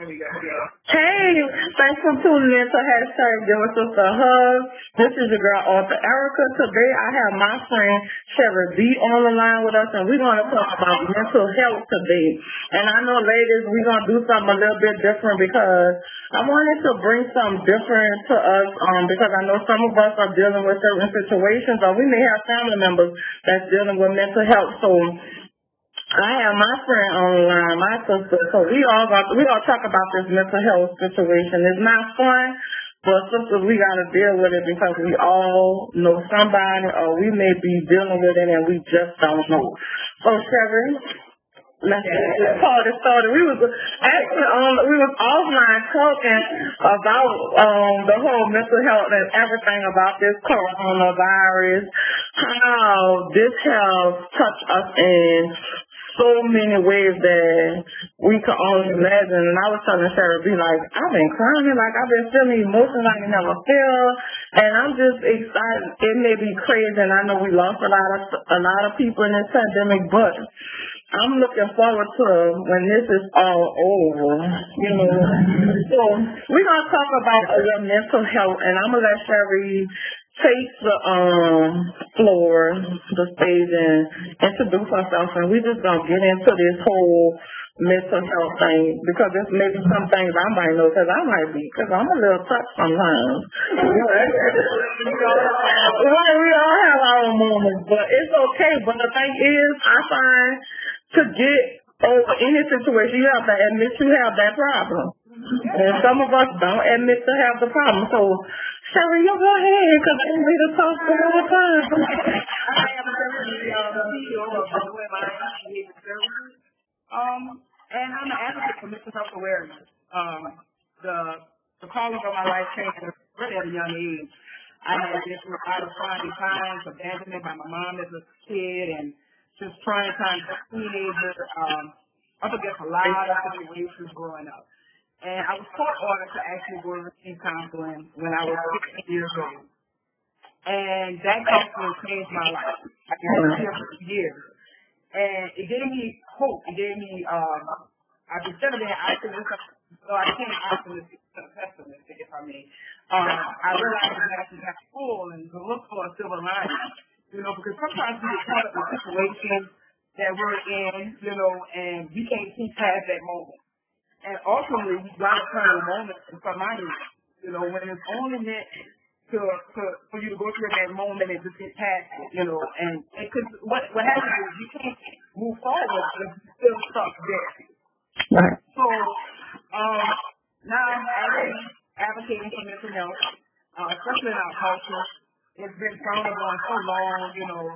Hey, thanks for tuning in to hashtag Give a Sister a Hug. This is your girl, Author Erica. Today I have my friend SherryB on the line with us, and we're going to talk about mental health today. And I know, ladies, we're going to do something a little bit different because I wanted to bring something different to us because I know some of us are dealing with certain situations, or we may have family members that's dealing with mental health. So I have my friend on the line, my sister, so we gonna talk about this mental health situation. It's not fun, but sisters, we gotta deal with it because we all know somebody or we may be dealing with it and we just don't know. So Sherry, let's get this party started. We was offline talking about the whole mental health and everything about this coronavirus, how this has touched us in so many ways that we can only imagine. And I was telling SherryB, like, I've been crying, like I've been feeling emotions I can never feel, and I'm just excited. It may be crazy, and I know we lost a lot of people in this pandemic, but I'm looking forward to when this is all over, you know. So we're gonna talk about your mental health, and I'm gonna let Sherry take the floor, the stage, and introduce herself, and we just gonna get into this whole mental health thing because there's maybe some things I might know because I'm a little touched sometimes. We all have our moments, but it's okay. But the thing is, I find to get over any situation, you have to admit you have that problem. And some of us don't admit to have the problem. So, Sherry, you go ahead, because I need to talk the whole time. I am the CEO of Behavior Services. And I'm an advocate for mental health awareness. The calling of my life changed really at a young age. I had been through a lot of trying times, abandonment by my mom as a kid, and just trying times as a teenager, up against a lot of situations growing up. And I was court ordered to actually go to teen counseling when I was 16 years old. And that counseling changed my life. I was here for years. And it gave me hope. It gave me, instead of being optimistic, so I became optimistic instead of pessimistic, if I may. I realized that I should have full and to look for a silver lining, you know, because sometimes we get caught up in situations that we're in, you know, and we can't see past that moment. And ultimately, we got to turn the moment into somebody, you know, when it's only meant for you to go through that moment and just get past it, you know. And because what happens is you can't move forward if you're still stuck there. Right. So now I'm actually advocating for mental health, especially in our culture. It's been frowned upon so long, you know,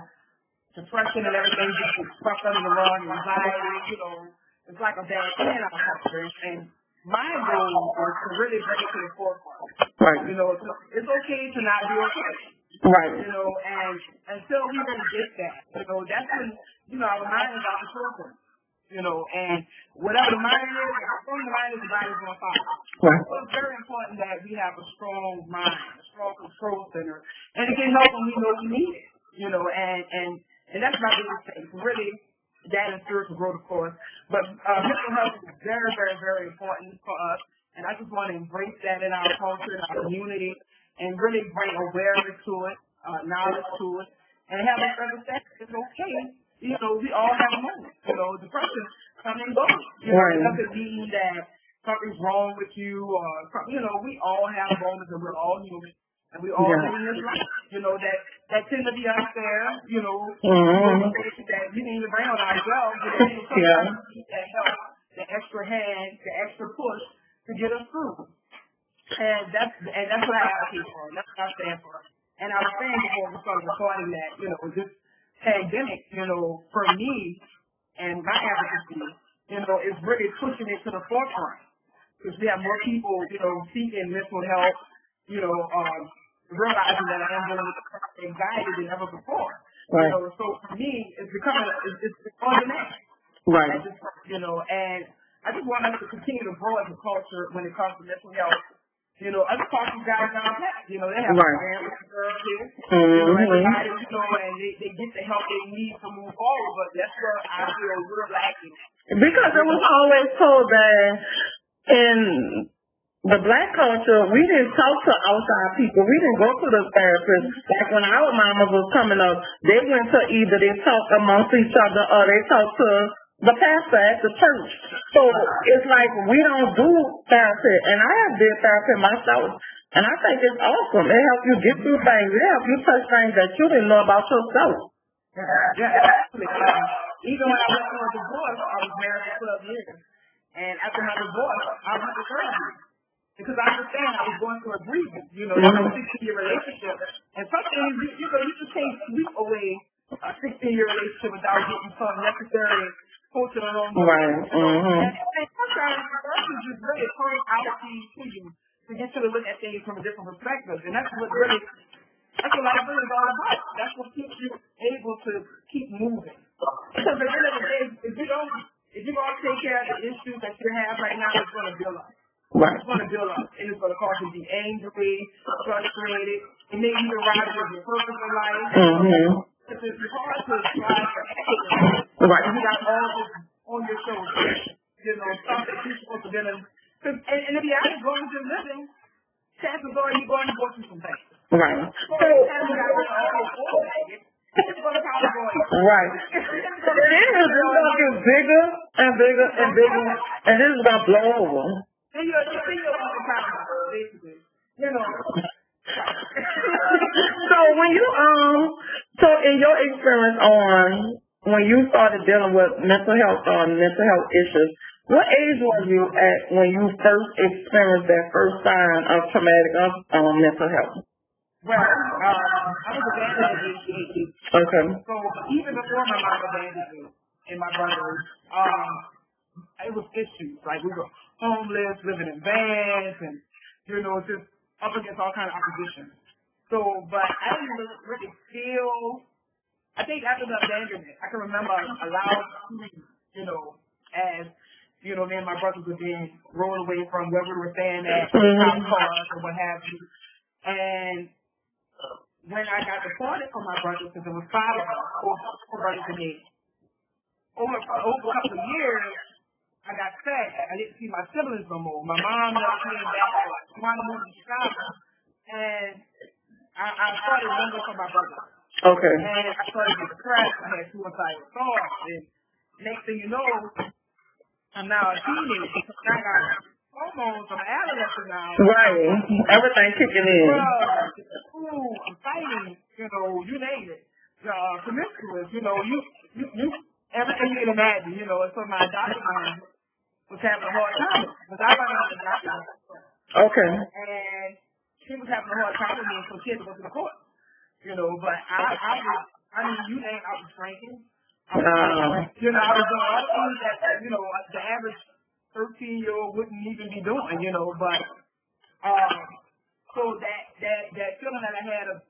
depression and everything just swept under the rug, anxiety, you know. It's like a bad thing in our culture, and my goal is to really bring it to the forefront. Right. You know, it's okay to not be okay. Right. You know, and until we really get that, you know, that's when, you know, our mind is out the children. You know, and whatever the mind is, how strong the mind is, the body's going to follow. Right. So it's very important that we have a strong mind, a strong control center, and it can help when we know we need it. You know, and that's my biggest thing. Really, that and spiritual growth, of course. But mental health is very, very, very important for us. And I just want to embrace that in our culture, in our community, and really bring awareness to it, knowledge to it, and have us understand it's okay. You know, we all have moments. You know, depression comes and goes. You know, it doesn't mean that something's wrong with you or something. You know, we all have moments and we're all human. And we all live in this life, you know, that tend to be out there, you know, that we need to bring on ourselves, you know, sometimes we need that help, the extra hand, the extra push to get us through. And that's what I advocate for, that's what I stand for. And I was saying before we started recording that, you know, this pandemic, you know, for me and my advocacy, you know, is really pushing it to the forefront. Because we have more people, you know, seeking mental health, you know, realizing that I am dealing with anxiety than ever before. Right. You know, so for me, it's becoming, it's on demand. Right. You know, and I just want us to continue to grow as a culture when it comes to mental health. You know, other cultures got it down pat. You know, they have family therapists, you know, everybody, you know, and they get the help they need to move forward, but that's where I feel we're lacking. Because it was always told that in the black culture, we didn't talk to outside people. We didn't go to the therapist. Like when our mamas was coming up, they went to either they talked amongst each other or they talked to the pastor at the church. So it's like we don't do therapy. And I have did therapy myself. And I think it's awesome. It helps you get through things. It helps you touch things that you didn't know about yourself. Yeah, absolutely. Even when I went through a divorce, I was married for 12 years. And after my divorce, I went to therapy. Because I understand I was going through a grievance, you know, that was a 16-year relationship. And some things, you know, you just can't sweep away a 16-year relationship without getting some necessary coaching along the way. Right. Mm-hmm. And sometimes therapy just really turns out things to you to get you to look at things from a different perspective. And that's what life really is all about. That's what keeps you able to keep moving. Because at the end of the day, if you don't take care of the issues that you have right now, it's going to build up. Right. It's going to build up. And it's going to cause you to be angry, frustrated, and maybe even rob you of your purpose in life. Mm-hmm. It's hard to strive for excellence. Right. You got all this on your shoulders. You know, stuff that you're supposed to be doing. And to be honest, going to living, chances are you're going to go through some things. Right. So, it's going to probably go in. right. It is. It's going to get bigger and bigger and bigger, and this is going to blow over. Then you're basically. You know. So when you so in your experience when you started dealing with mental health issues, what age was you at when you first experienced that first sign of traumatic mental health? Well, I was abandoned at age 18. Okay. So even before my mom abandoned me and my brothers, it was issues. Like we were homeless, living in vans, and you know, just up against all kind of opposition. So, but I didn't really feel. I think after the abandonment, I can remember a loud scream, you know, as you know, me and my brothers were being rolled away from where we were staying at, cop cars or what have you. And when I got deported from my brothers, because there was 5 of us, 4 brothers and me, over a couple of years, I got sad. I didn't see my siblings no more. My mom never came back. I wanted to move to Chicago. And I started wondering for my brother. Okay. And I started getting depressed. I had suicidal thoughts. And next thing you know, I'm now a teenager. I got hormones. I'm an adolescent now. Right. Everything kicking in. School, I'm fighting, you know, you name it. Promiscuous, you know, you everything you can imagine, you know. And so my adopted mom was having a hard time because I learned how to adopt. Okay. And she was having a hard time with me, so she had to go to the court. You know, but I mean, you name I was drinking. You know, I was doing all the things that, you know, the average 13-year-old wouldn't even be doing, you know, but so that feeling that I had of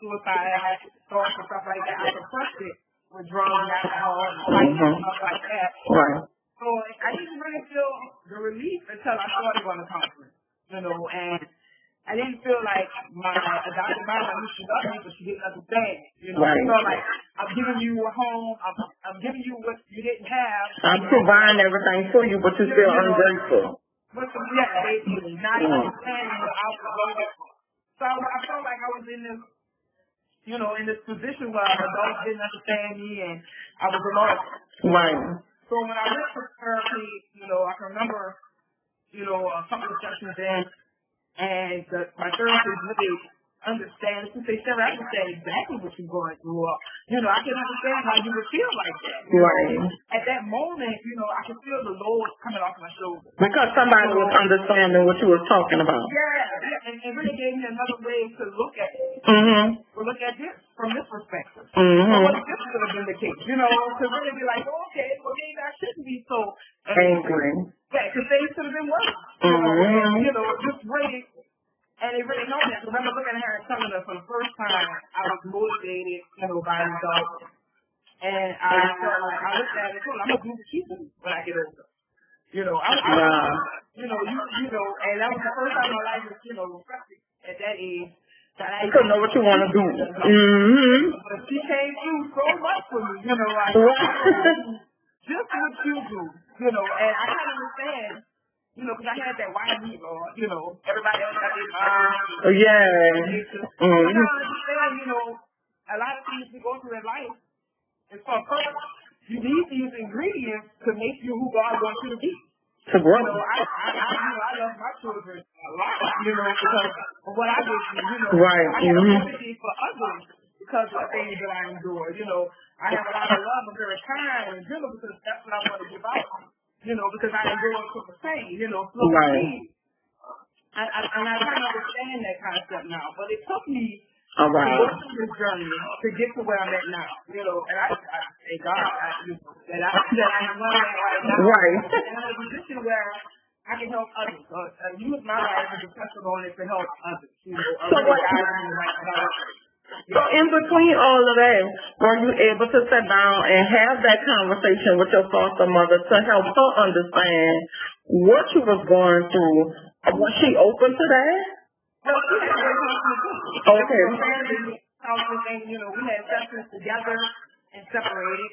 suicide, thoughts and stuff like that, I suppressed it with drugs and alcohol and fighting and stuff like that. Right. So I didn't really feel the relief until I started going to conference, you know, and I didn't feel like my adopted mom, I knew she loved me, but she didn't understand. You know, right. I felt like I'm giving you a home, I'm giving you what you didn't have. I'm providing everything for you, but you're still ungrateful. Basically, not understanding what I was going for. So I felt like I was in this, you know, in this position where adults didn't understand me and I was alone. Right. So when I went to therapy, you know, I can remember, you know, a couple of sessions in, and my therapist really understands. She said, Sherry, I understand exactly what you're going through. You know, I can understand how you would feel like that. Right. At that moment, you know, I could feel the load coming off my shoulders. Because somebody was understanding what you were talking about. Yeah, and it really gave me another way to look at it. To look at this from this perspective. So what if this could have been the case? You know, to really be like, oh, okay, well, maybe I shouldn't be so angry. Yeah, because things could have been worse. You know, just really. And it really helped me. I remember looking at her and telling her for the first time I was motivated, you know, by results. And I felt like I looked at it and told her, I'm gonna do what she do when I get older. You know, you know, and that was the first time in my life was, you know, at that age that I couldn't know what you want to do. But she came through so much for me, you know, like just what you do, you know, and I kind of understand. because I had that white meat, everybody else got their mom. Yeah. But now I understand, a lot of things we go through in life is for a purpose. You need these ingredients to make you who God wants you to be. To grow. I love my children a lot, because of what I did to Right. I have empathy for others because of the things that I endure. I have a lot of love. I'm very kind and gentle because that's what I want to give out. Because I endure from the same. So right. I kind of understand that concept now, but it took me all right. to go through this journey to get to where I'm at now. And I thank God that I am where I'm at right now. Right. And I'm in a position where I can help others. Use my life as a testimony to help others. So what? So in between all of that, were you able to sit down and have that conversation with your foster mother to help her understand what you was going through? Was she open to that? No, she had a great conversation. Okay. We had sessions together and separated.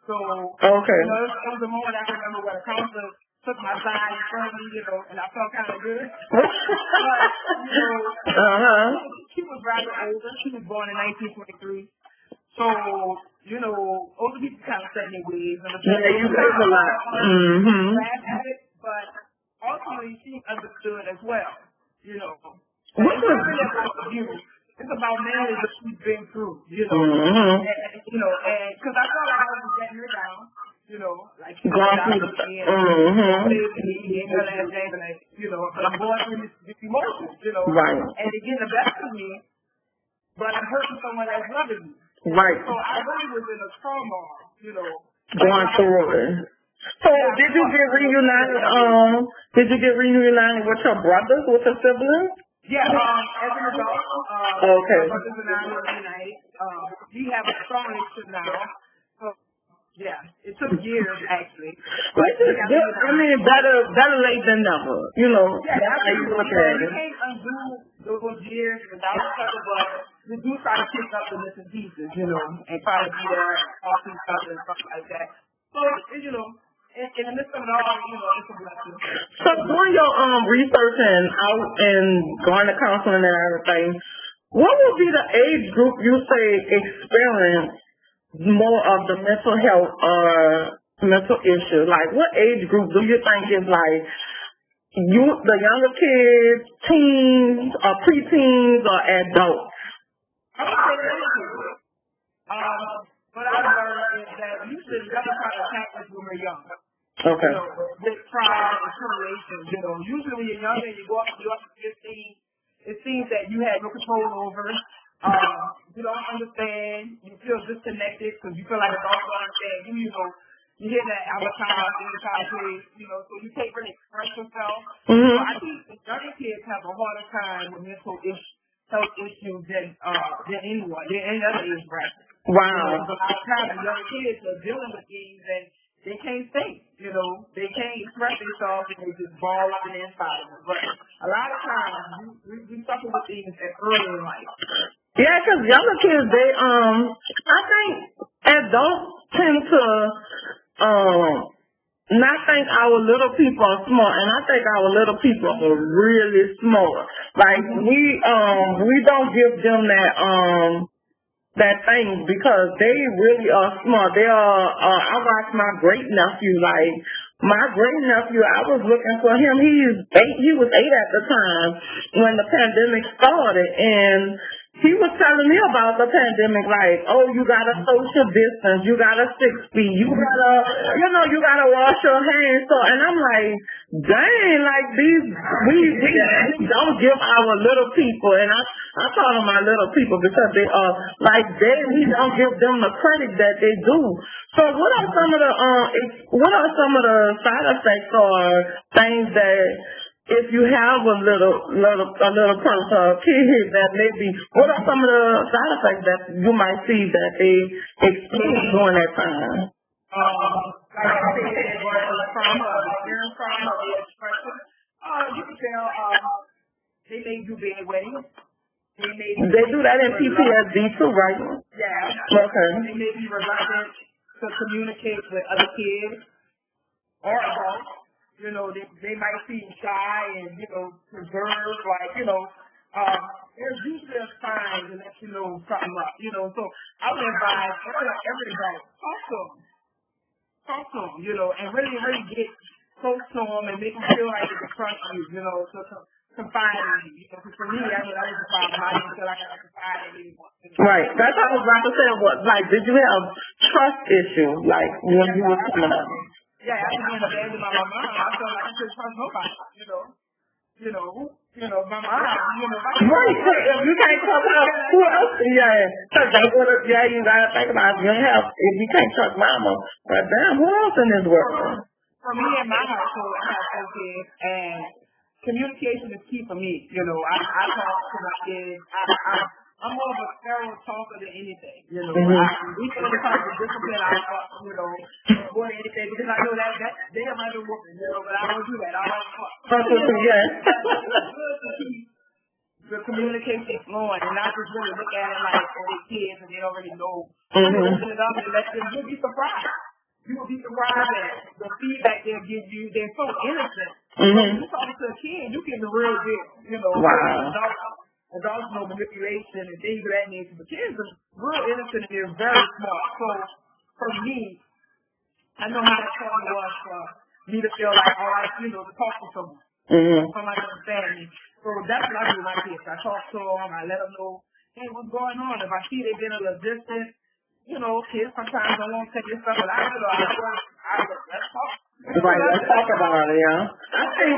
So, okay. It was a moment I remember where the counselor took my side in front of me, and I felt kind of good. But, she was rather older. She was born in 1923. So, older people kind of set their ways. Yeah, you live a lot. But ultimately, she understood as well, It's about managing what she's been through, and because I felt like I was letting her down, like she was down with me and her last name, but I'm going through this emotions, right. and they get the best of me, but I'm hurting someone that's loving me. Right. So I really was in a trauma, going through it. So did you get reunited? Did you get reunited with your brothers, with your siblings? Yeah, as an adult, okay. my brothers and I were reunited. We have a strong relationship now. So, yeah, it took years actually. Which is good. I mean, better late than never. Yeah, that's how you look at it. You can't undo those years without each other, but we do try to pick up the missing pieces, and try to be there, talk to each other and stuff like that. So, in the midst of it all, it's a blessing. So doing your researching out and going to counseling and everything, what would be the age group you say experience more of the mental health or mental issue? Like what age group do you think is like the younger kids, teens, or preteens, or adults? I would say that what I've learned is that usually young try to attack us when we're young. Okay. With trials and tribulations, Usually when you're younger and you go up to 15, it seems that you had no control over. You don't understand. You feel disconnected because you feel like it's all understand you. You hear that avatar in the place, so you can't really express yourself. Mm-hmm. So I think the younger kids have a harder time with mental health issues than anyone, than any other age bracket. Wow. A lot of times the young kids are dealing with things and they can't think, they can't express themselves and they just ball up in the inside of them. But a lot of times we suffer with things at early in life. Yeah, because younger kids, I think adults tend to not think our little people are smart, and I think our little people are really smart. Like we don't give them that thing because they really are smart. They are. I watched my great nephew. Like my great nephew, I was looking for him. He was 8 at the time when the pandemic started, and he was telling me about the pandemic. Like, oh, you gotta social distance, you gotta 6 feet, you gotta wash your hands. So, and I'm like, dang, like we don't give our little people, and I call them my little people because they are like we don't give them the credit that they do. So what are some of the side effects or things that if you have a little person or kid that maybe, what are some of the side effects that you might see that they experience during that time? Like I said, trauma, experience trauma, expression. You can tell they may do bedwetting. They do that in PTSD too, right? Yeah. Okay. They may be reluctant to communicate with other kids or adults. You know, they might seem shy and, you know, reserved, like, you know, there's usually a sign to let you know something up, you know. So I would advise every adult, talk to them, you know, and really, really get close to them and make them feel like they can trust you, you know, to confide in you. You know, 'cause for me, I know that was the problem. I didn't feel like I could confide in anyone. You know? Right. That's what I was about to say. What, like, did you have trust issue, like, when you were coming up? Yeah, after being abandoned by my mom, I felt like I couldn't trust nobody, you know. My mom, you know, Right, if you can't trust her, who else? Yeah, because that's what, you gotta think about it. If you can't trust mama, but damn, who else in this world? For me and my household, I have 4 kids, and communication is key for me. You know, I talk to my kids. I'm more of a feral talker than anything. You know, we can talk to discipline. I talk, you know, more than anything because I know that they are my woman. You know, but I don't do that. I don't talk. Yeah. The communication flowing and not just really look at it like they're kids and they already know. Listen it up and let them. You'll be surprised. You will be surprised at the feedback they'll give you. They're so innocent. When you talk to a kid, you get the real deal. You know, adults know manipulation and things of that nature. But kids are real innocent and they're very smart. So for me, I know how important it was for me to feel like, all right, you know, to talk to someone. Somebody understand me. So that's what I do with my kids. I talk to them. I let them know, hey, what's going on? If I see they've been a little distant, you know, kids sometimes don't want to take your stuff, but let's talk. Right, let's talk about it, yeah. I think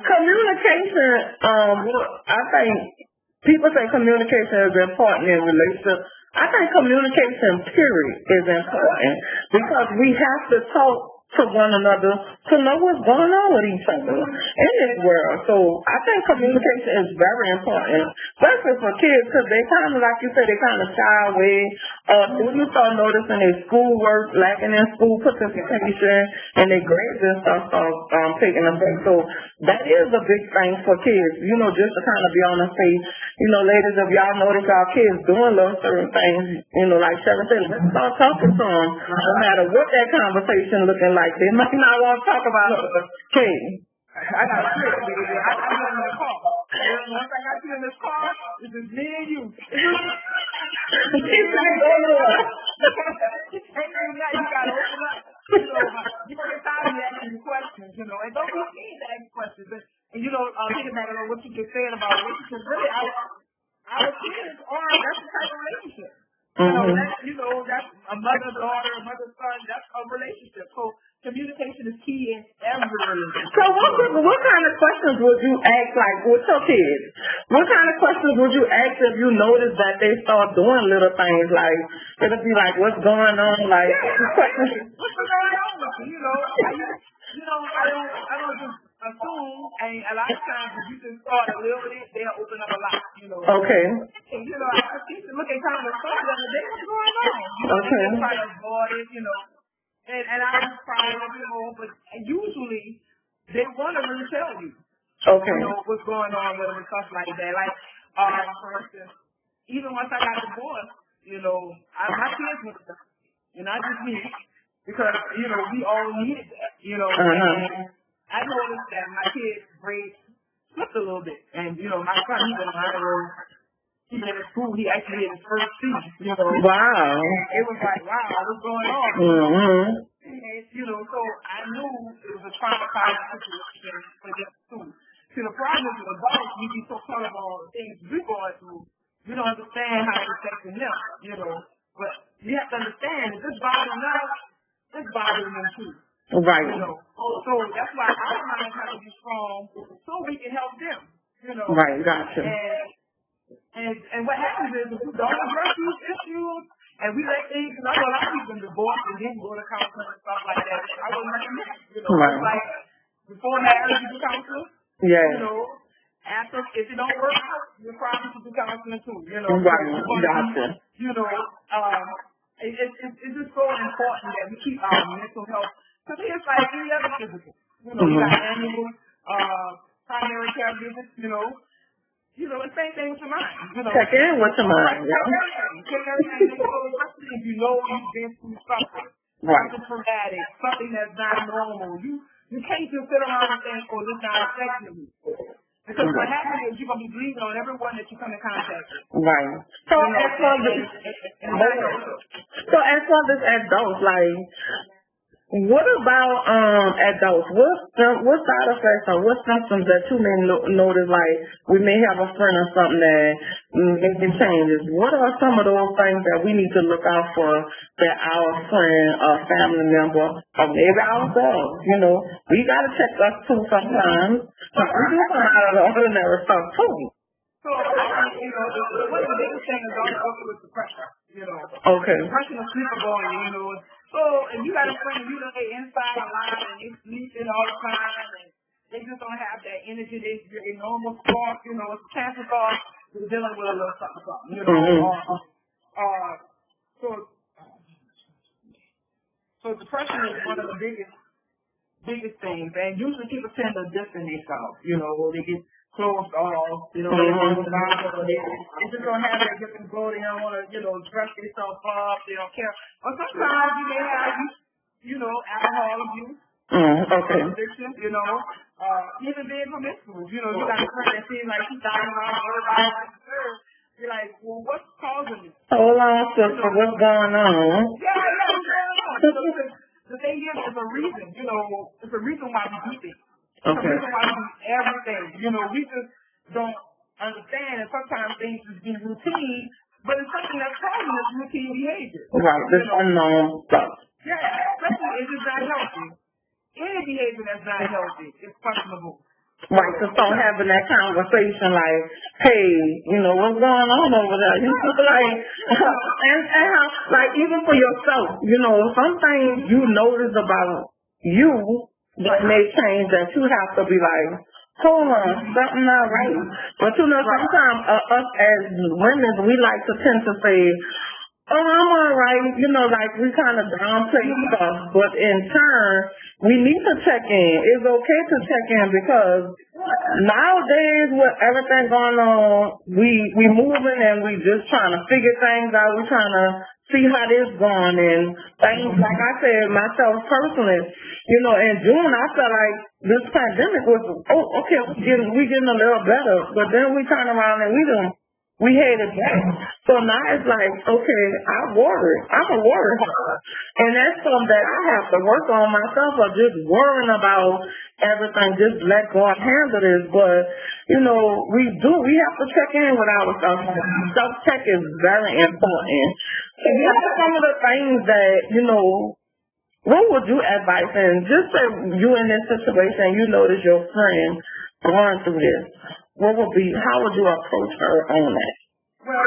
communication, I think people say communication is important in relationships. I think communication, period, is important because we have to talk to one another to know what's going on with each other in this world. So I think communication is very important, especially for kids because they kind of, like you said, they kind of shy away. When you start noticing their schoolwork lacking in school participation and their grades and stuff start taking effect. So that is a big thing for kids, you know, just to kind of be on the face. You know, ladies, if y'all notice our kids doing little certain things, you know, like Sherry said, let's start talking to them, no matter what that conversation looking like. They might not want to talk about it. Okay. I got a trick, baby. I got you in the car. Once I got you in this car, it's just me and you. You gotta open up. You know, you don't get tired of me asking you questions, you know, and don't be scared to ask questions. And you know, thinking back on what you just said about relationships, really, our kids are, that's the type of relationship. You know, that's a mother-daughter, a mother-son, that's a relationship. So communication is key in every relationship. So what kind of questions would you ask, like, with your kids? What kind of questions would you ask if you notice that they start doing little things, like, it'll be like, what's going on, like, questions? What's going on with you, you know? I don't just assume, and a lot of times if you just start a little bit, they'll open up a lot, you know. Okay. And, you know, I think to look at kind of the stuff the other day, what's going on? You know, they just try to avoid it, you know. And I was trying, you know, but usually they want to really tell you, you know, what's going on with them and stuff like that. Like, for instance, even once I got divorced, you know, my kids went to, and not just me, because, you know, we all needed that, you know. And I noticed that my kids' grades slipped a little bit. And, you know, my son, he went on the road. He went to school. He actually had his first C, you know. Wow. It was like, wow, what's going on? And, you know, so I knew it was a traumatizing situation for them, too. See, the problem is with adults, we be so caught up on the things we're going through, we don't understand how it's affecting them, you know. But you have to understand, if this bothering us, it's bothering them, too. Right. You know, so that's why our minds have to be strong so we can help them. You know. Right. Gotcha. And what happens is if we don't address these issues and we let things, because I know a lot of people divorce and then go to counseling and stuff like that. I wouldn't recommend. You know, right. It's like before marriage you do counseling. Yeah. You know, after if it don't work out, you're probably to do counseling too. You know. Right. Gotcha. You know, it's just so important that we keep our mental health. Because it's like any other physical. You know, you got annual, primary care visits, you know. You know, the same thing with your mind. You know. Check in with your mind. Check everything. If you know you've been through something. Right. Something traumatic, something that's not normal. You You can't just sit around and think, oh, this not affecting me. Because what happens is you're going to be bleeding on everyone that you come in contact with. Right. So as for this adults, like, what about adults? What side effects or what symptoms that you may notice? Like, we may have a friend or something that making changes. What are some of those things that we need to look out for that our friend or family member or maybe ourselves? You know, we gotta check us too sometimes. We do come out of the ordinary stuff too. So, you know, one of the biggest things is also with depression. You know, depression is sleepable, you know. So if you got a friend, you know, they inside a lot and they sleeping all the time and they just don't have that energy. They're a normal thought, you know, it's chances are they're dealing with a little something, you know. So depression is one of the biggest things, and usually people tend to distance themselves, you know, they get closed off, you know, they don't just don't have that different goal, they don't want to, you know, dress themselves up, they don't care. Or sometimes you may have, you know, alcohol abuse, addiction, you know, even being promiscuous, you know, you got a friend that seems like she's dying around everybody, you're like, well, what's causing this? Hold on, sister, what's going on? Yeah, what's going on? The thing is, it's a reason, you know, it's a reason why we do things. It's a reason why we do everything. You know, we just don't understand, and sometimes things just be routine, but it's something that's causing this routine behavior. Right, this unknown stuff. Yeah, especially if it's not healthy. Any behavior that's not healthy is questionable. Right, to start having that conversation like, hey, you know, what's going on over there? You know, like, and how, like, even for yourself, you know, some things you notice about you that may change that you have to be like, hold on, something not right. But you know, sometimes us as women, we like to tend to say, oh, I'm all right, you know, like we kind of downplay stuff, but in turn, we need to check in. It's okay to check in because nowadays with everything going on, we moving and we just trying to figure things out. We're trying to see how this going and things, like I said, myself personally, you know, in June, I felt like this pandemic was, okay, we getting a little better, but then we turn around and we hate it back. So now it's like, okay, I'm a worrier. And that's something that I have to work on myself, or just worrying about everything, just let God handle this. But, you know, we have to check in with ourselves. Self-check is very important. So what are some of the things that, you know, what would you advise? And just say you in this situation, you notice your friend going through this. How would you approach her on that? Well,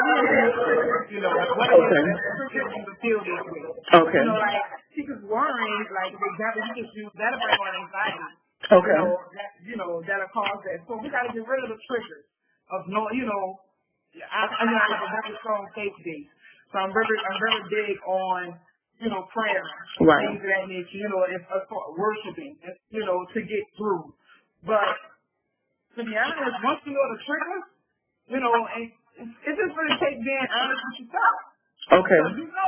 you know, what is the field this week? Okay. You know, like, she was worrying, like, exactly, she just used that about anxiety. Okay. You know, that'll cause that. So we got to get rid of the triggers of no, you know, I have a very strong faith base. So I'm very big on, you know, prayer, things of that nature, you know, it's worshiping, you know, to get through. But to be honest, once you know the triggers, you know, and it just really takes being honest with yourself. Okay. So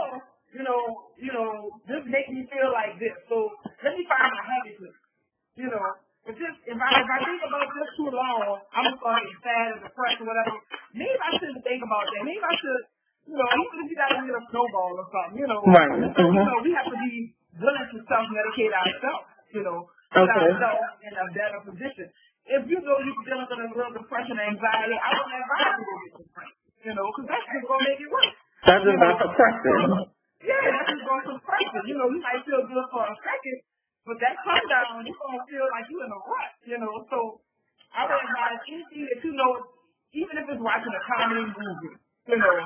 you know, this makes me feel like this. So let me find my happiness. You know, if I think about this too long, I'm gonna start getting sad and depressed or whatever. Maybe I shouldn't think about that. Maybe I should, you know, even if you gotta get a snowball or something, you know. Right. You know, we have to be willing to self-medicate ourselves, you know, put ourselves in a better position. If you know you're dealing with a little depression and anxiety, I wouldn't advise you to get depressed, you know, because that's just going to make it worse. That's just going to suppress it. Yeah, that's just going to suppress it. You know, you might feel good for a second, but that come down, you're going to feel like you're in a rut, you know. So I would advise anything that you know, even if it's watching a comedy movie, you know,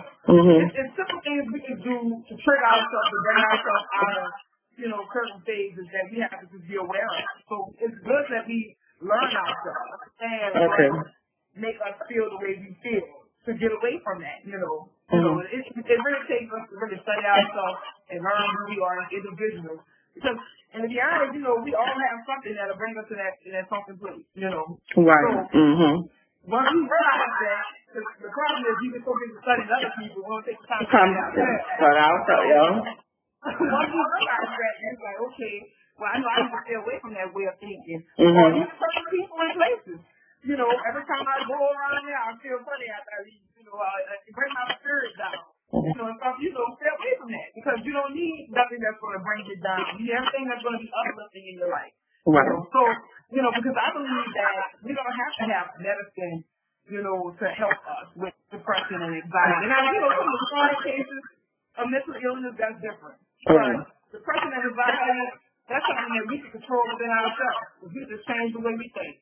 it's simple things we can do to trigger ourselves, to bring ourselves out of, you know, certain phases that we have to just be aware of. So it's good that we learn ourselves and make us feel the way we feel to get away from that, you know. You know, it really takes us to really study ourselves and learn who we are as individuals. Because, and to be honest, you know, we all have something that'll bring us to that something place, you know. Right. So, once we realize that, the problem is you can so busy studying other people, we won't take the time to study ourselves. But I'll tell you. Once we realize that, it's like, okay, well, I know I need to stay away from that way of thinking. Or Mm-hmm. even certain people and places. You know, every time I go around there, I feel funny after I leave. You know, it brings my spirits down. You know, and stuff, you know, stay away from that because you don't need nothing that's going to bring you down. You need everything that's going to be uplifting in your life. Right. You know? So, you know, because I believe that we don't have to have medicine, you know, to help us with depression and anxiety. And you know, some of the chronic cases of mental illness, that's different. But depression and anxiety, that's something that we can control within ourselves. If we just change the way we think.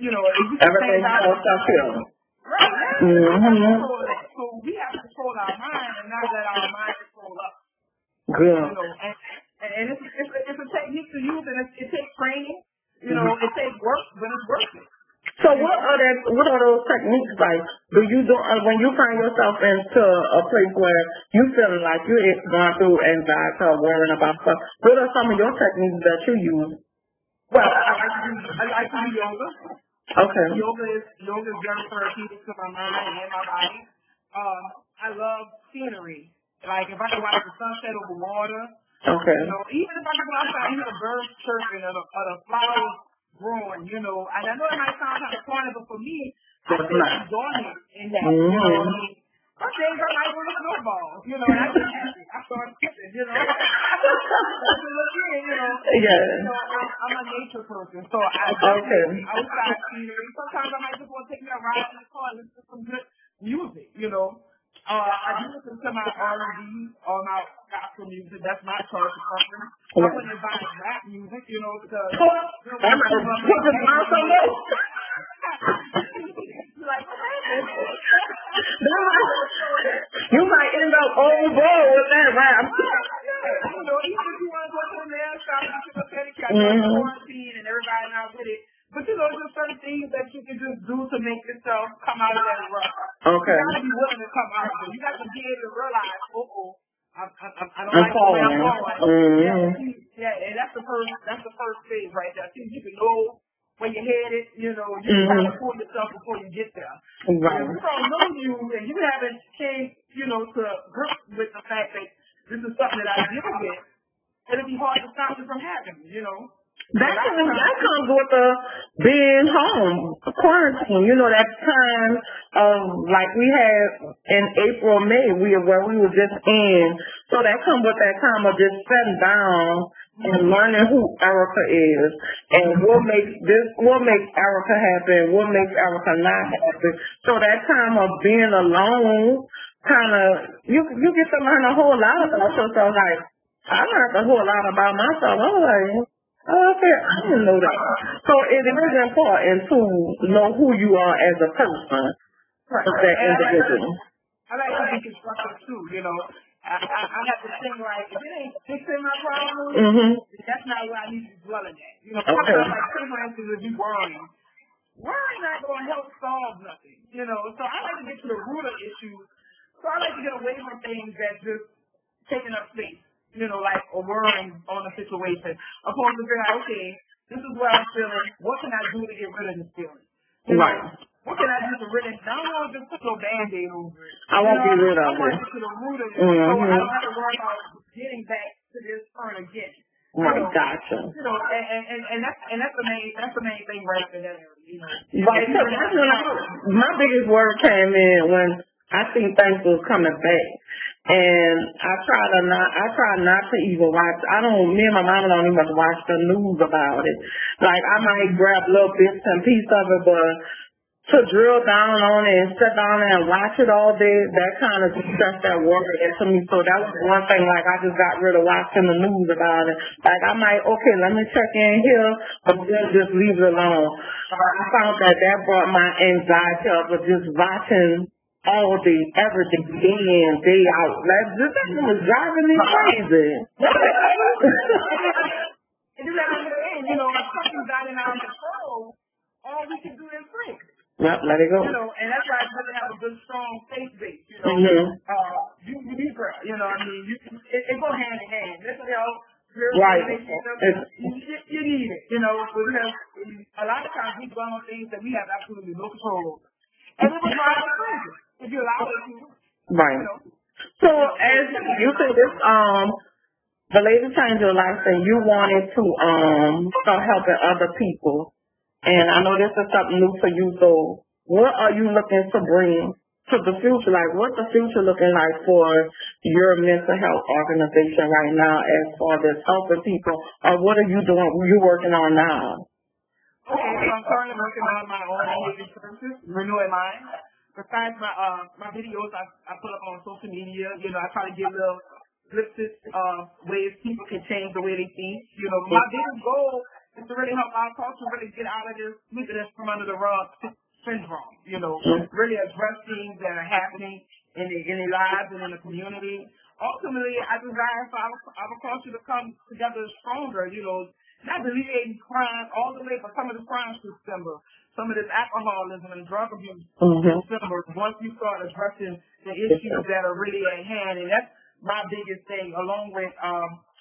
You know, if we can Everything change our self-healing. right, Mm-hmm. so we have to control our mind and not let our mind control us. Good. You know, and it's a technique to use, and it takes training. You know, it takes work, but it's worth it. So what are those techniques like? Do you do when you find yourself into a place where you feeling like you're going through anxiety or worrying about stuff? What are some of your techniques that you use? Well, I like to do yoga. Okay. Yoga is very therapeutic to my mind and my body. I love scenery. Like if I can watch the sunset over water. Okay. You know, even if I can go outside and hear the birds chirping or the flowers growing, you know. And I know it might sound kind of corny, but for me, I feel enjoyment in that. You know what I mean? Some days I might go to snowballs, you know, and I get happy. I start skipping, you know. Yeah. You know, I'm a nature person, so I outside scenery. Sometimes I might just want to take me a ride in the car and listen to some good music, you know. I do listen to my R&B or my gospel music. That's my choice of preference. I wouldn't advise rap music, you know, because like you might end up overboard with that rap. You know, even if you want to go to the nail shop and get a pedicure, I know quarantine and everybody not with it. But you know, there's certain things that you can just do to make yourself come out of that rut. Okay. You gotta be willing to come out of it. You got to be able to realize, I don't like the way I'm going. Yeah, and that's the first phase right there. See, you can know where you're headed, you know, you can kind of pull yourself before you get there. Right. If you don't know you and you haven't came, you know, to grips with the fact that this is something that I deal with, it'll be hard to stop it from happening, you know. That comes with being home, quarantine. You know, that time of like we had in April, May, where we were just in. So that comes with that time of just sitting down and learning who Erica is and what makes Erica happy, what makes Erica not happy. So that time of being alone, kind of you get to learn a whole lot about yourself. Like I learned a whole lot about myself. I was like, oh, okay, I didn't know that. So it is important to know who you are as a person, as that individual. I like to be constructive too, you know. I have to think like, if it ain't fixing my problem, that's not where I need to be dwelling at. You know, sometimes like, for instance, if you worrying not going to help solve nothing, you know. So I like to get to the root of issues. So I like to get away from things that just taking up space. You know, like a worrying on a situation. Opposed to figuring out, okay, this is what I'm feeling. What can I do to get rid of this feeling? Right. What can I do to rid of it? I don't want to just put no Band-Aid over it. I won't get rid of it. I want to get to the root of it so I don't have to worry about getting back to this turn again. Right, gotcha. You know, and that's the main thing right there. You know. Right, so that's when my biggest worry came in when I seen things was coming back. And I try not to even watch. Me and my mama don't even watch the news about it. Like, I might grab little bits and pieces of it, but to drill down on it and sit down and watch it all day, that kind of stressed that worry into me. So that was one thing, like, I just got rid of watching the news about it. Like, I might, okay, let me check in here, but then just leave it alone. I found that brought my anxiety up with just watching all day, every day, day in, day out. Like, this thing was driving me crazy. You know, if something's out in our control, all we can do is think. Yep, let it go. You know, and that's why it's good to have a good, strong faith base. You know, you need prayer. You know, I mean, it goes hand in hand. Mental health, right. You need it. You know, because a lot of times we dwell on things that we have absolutely no control over, and it was drive us crazy if you allow it to. Right. You know? So as you said, this the lady changed your life and you wanted to start helping other people. And I know this is something new for you, so what are you looking to bring to the future? Like, what's the future looking like for your mental health organization right now as far as helping people? Or what are you doing? What are you working on now? Okay, so I'm currently working on my own behavior services, renewing mine. Besides my videos I put up on social media, you know, I try to give little glimpses of ways people can change the way they think. You know, my biggest goal is to really help our culture really get out of this sweeping this from under the rug syndrome. You know, really address things that are happening in their lives and in the community. Ultimately, I desire for our culture to come together stronger. You know, not alleviating crime all the way, but some of the crimes to simmer. Some of this alcoholism and drug abuse simmer once we start addressing the issues that are really at hand. And that's my biggest thing, along with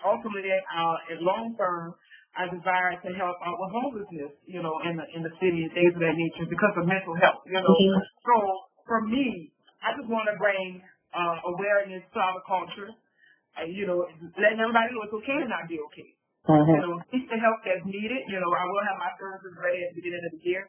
ultimately in long term, I desire to help out with homelessness, you know, in the city and things of that nature because of mental health, you know. So for me, I just want to bring awareness to our culture, you know, letting everybody know it's okay to not be okay. You know, seek the help that's needed. You know, I will have my services ready at the beginning of the year.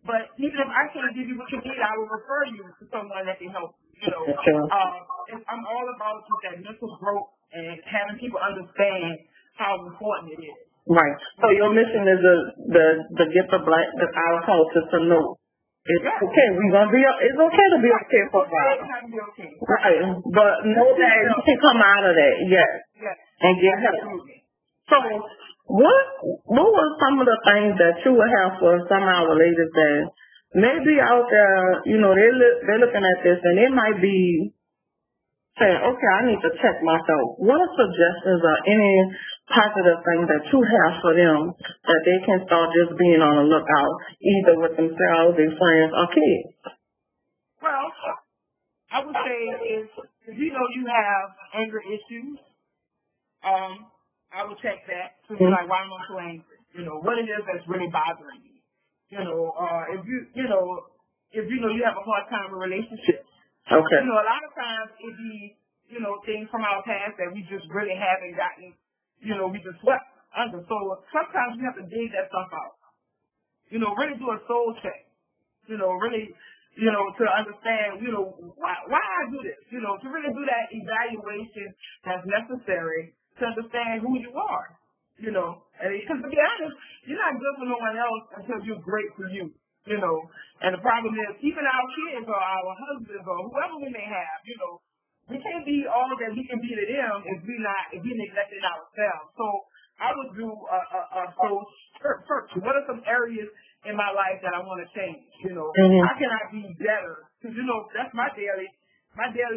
But even if I can't give you what you need, I will refer you to someone that can help. You know, I'm all about just that mental growth and having people understand how important it is. Right. So your mission is to get our culture to know it's okay. We're gonna be. It's okay to be okay for a while. Right. But know that you can come out of that. Yes. And get help. So, what were some of the things that you would have for some of our ladies that maybe out there, you know, they're looking at this and they might be saying, okay, I need to check myself. What are suggestions or any positive things that you have for them that they can start just being on the lookout, either with themselves, their friends, or kids? Well, I would say if you know you have anger issues, I would check that to be like, why am I so angry? You know, what it is that's really bothering you. You know, if you know you have a hard time in relationships. Okay. You know, a lot of times it be, you know, things from our past that we just really haven't gotten, you know, we just swept under. So sometimes we have to dig that stuff out. You know, really do a soul check. You know, really, you know, to understand, you know, why I do this. You know, to really do that evaluation that's necessary to understand who you are, you know. And because to be honest, you're not good for no one else until you're great for you, you know. And the problem is, even our kids or our husbands or whoever we may have, you know, we can't be all that we can be to them if we neglected ourselves. So I would do a soul search. What are some areas in my life that I want to change? You know, how can I be better? Because you know, that's my daily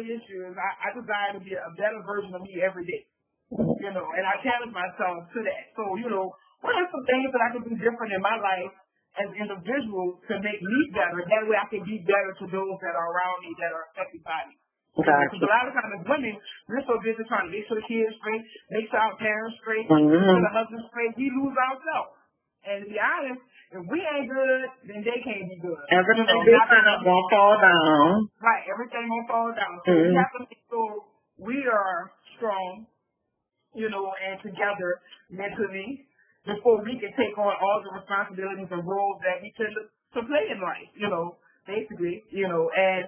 issue is I desire to be a better version of me every day. You know, and I challenge myself to that. So, you know, what are some things that I can do different in my life as an individual to make me better? That way I can be better to those that are around me that are affected by me. Because a lot of times as women, we're so busy trying to make sure the kids straight, make sure our parents straight, make sure the husband straight, we lose ourselves. And to be honest, if we ain't good, then they can't be good. Everything gonna fall down. Right, everything gonna fall down. So we have to make sure we are strong, you know, and together mentally before we can take on all the responsibilities and roles that we tend to play in life, you know, basically, you know, and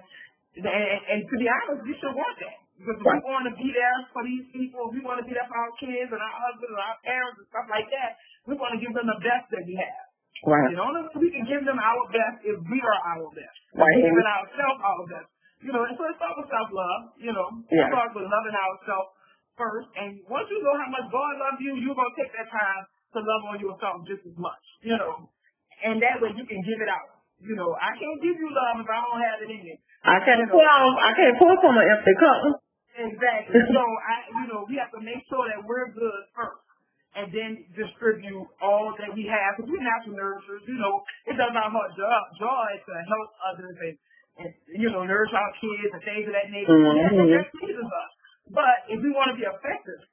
to be honest, we should want that. Because we want to be there for these people, we want to be there for our kids and our husbands and our parents and stuff like that. We want to give them the best that we have. Right. And only we can give them our best if we are our best. Right. Giving ourselves our best. You know, and so it starts with self-love, you know. It starts with loving ourselves first, and once you know how much God loves you, you're going to take that time to love on yourself just as much, you know, and that way you can give it out. You know, I can't give you love if I don't have it in me. I can't pour from an empty cup. Exactly. So, we have to make sure that we're good first, and then distribute all that we have, because we're natural nourishers, you know, it does our heart joy to help others and, you know, nourish our kids and things of that nature. That pleases us. But if we want to be effective,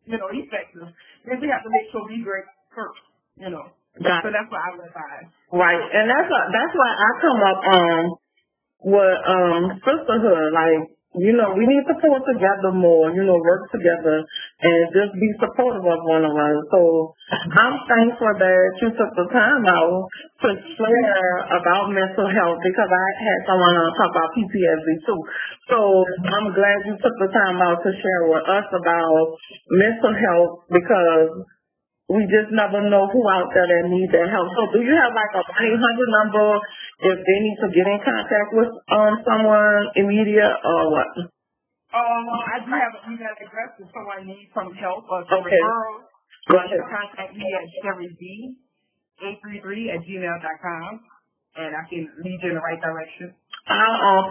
then we have to make sure we great first, you know. So that's what I would advise. Right, and that's why I come up with sisterhood. Like, we need to pull together more, work together and just be supportive of one another. So I'm thankful that you took the time out to share about mental health because I had someone talk about PTSD too. So I'm glad you took the time out to share with us about mental health because we just never know who out there that needs that help. So do you have like a 1-800 number if they need to get in contact with someone immediate or what? I do have an email address if someone needs some help or some Okay. referrals. Go You ahead. can contact me at SherryB833@gmail.com, and I can lead you in the right direction. I'll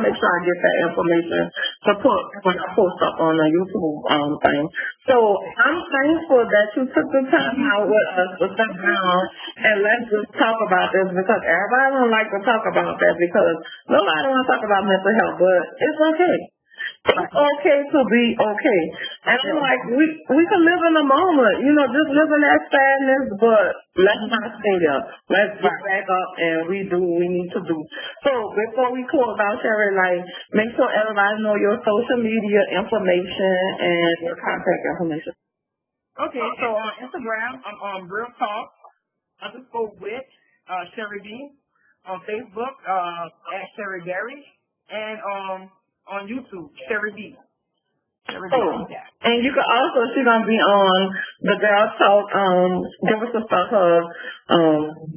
make sure I get that information to put when I post up on the YouTube thing. So I'm thankful that you took the time out with us to sit down and let's just talk about this because everybody don't like to talk about that because nobody want to talk about mental health, but it's okay. It's okay to be okay. And I'm like, we can live in the moment, just live in that sadness, but let's not stay there. Let's get back up and we do what we need to do. So before we close out, Sherry, make sure everybody know your social media information and your contact information. Okay, so on Instagram, I'm on Real Talk _with SherryB. On Facebook, at SherryBerry. And on YouTube, SherryB. And you can also, she's gonna be on the Girl Talk, Give Us a Stuff Hub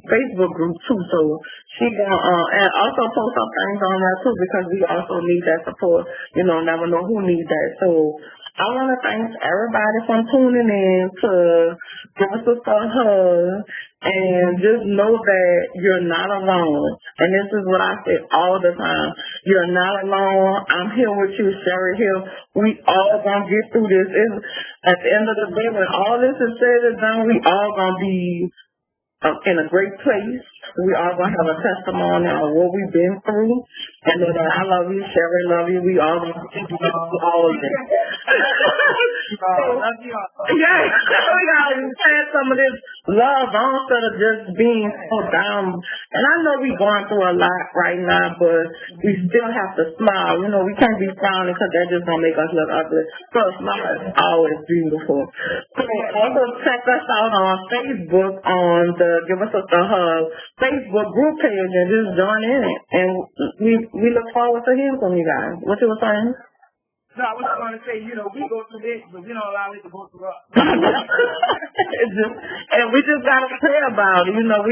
Facebook group too. So she gonna and also post up things on that too because we also need that support. Never know who needs that. So I want to thank everybody for tuning in to Give Us a Stuff Hub, and just know that you're not alone. And this is what I say all the time. You're not alone. I'm here with you, Sherry here. We all gonna get through this. At the end of the day, when all this is said and done, we all gonna be in a great place. We all gonna have a testimony of what we've been through. And then I love you, Sherry, love you. We all gonna get through all of this. Love you all. Yeah, we gotta have some of this love instead of just being so down. And I know we're going through a lot right now, but we still have to smile. We can't be frowning because that just gonna make us look ugly. So a smile is always beautiful. So also check us out on Facebook on the Give Us a Hug Facebook group page and just join in it. And we look forward to hearing from you guys. What you were saying? No, I was going to say, we go through this, but we don't allow it to go through us. And we just got to pray about it. We gonna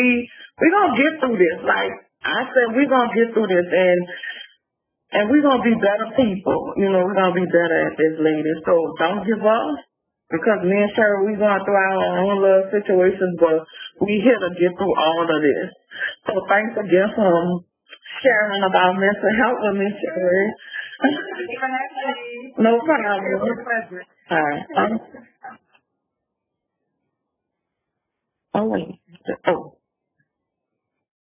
get through this. Like I said, we gonna get through this, and we gonna be better people. We're gonna be better at this, ladies. So don't give up. Because me and Sherry, we going through our own little situations, but we here to get through all of this. So thanks again for sharing about mental health with me, Sherry. No problem. It was a pleasure. All right. Oh, wait. Oh.